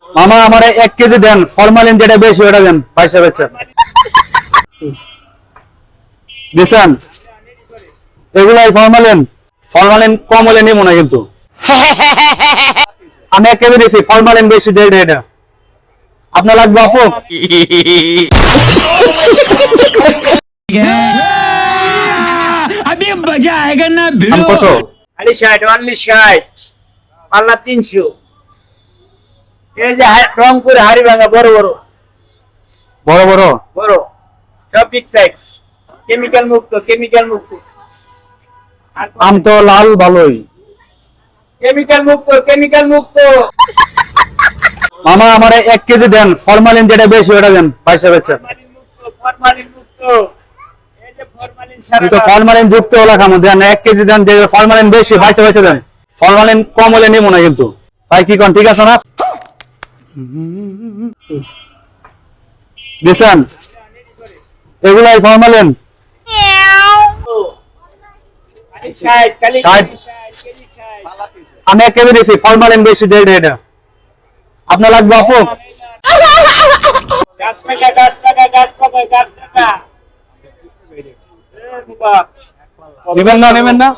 মামা আমারে 1 কেজি দেন, ফরমালিন যেটা বেশি ওটা দেন, পয়সা বেচা দিছেন। এগুলাই ফরমালিন, ফরমালিন কম হলে নিব না কিন্তু। আমি 1 কেজি দিছি, ফরমালিন বেশি দেই না এটা। আপনার লাগবে আপু? अभी मजा आएगा ना দাম भिड़ो। কত? খালি 60 অনলি 60 পাল্লা 300। এই যে রংপুর হাড়িভাঙা বড় বড় বড় বড় বড় সব বিগ সাইজ, কেমিক্যাল মুক্ত, কেমিক্যাল মুক্ত। আম তো লাল ভালোই। কেমিক্যাল মুক্ত, কেমিক্যাল মুক্ত। মামা আমারে 1 কেজি দেন, ফরমালিন যেটা বেশি ওটা দেন, পয়সা বেচা। ফরমালিন মুক্ত, ফরমালিন মুক্ত। এই যে ফরমালিন ছাড়া কিন্তু ফরমালিন যুক্ত ওলা খামো দেন, 1 কেজি দেন, যে ফরমালিন বেশি পয়সা বেচা দেন। ফরমালিন কম হলে নিব না কিন্তু। ভাই কি কোন ঠিক আছে না? দিছেন। এগুলাই ফরমালিন। খালি 60, খালি 60 60, কেজি 60। আমি 1 কেজি দিছি, ফরমালিন বেশি দেই না এটা। আপনার লাগবে আপু? গাছ পাকা, গাছ পাকা, গাছ পাকা, গাছ পাকা। নেবেন না? নেবেন না?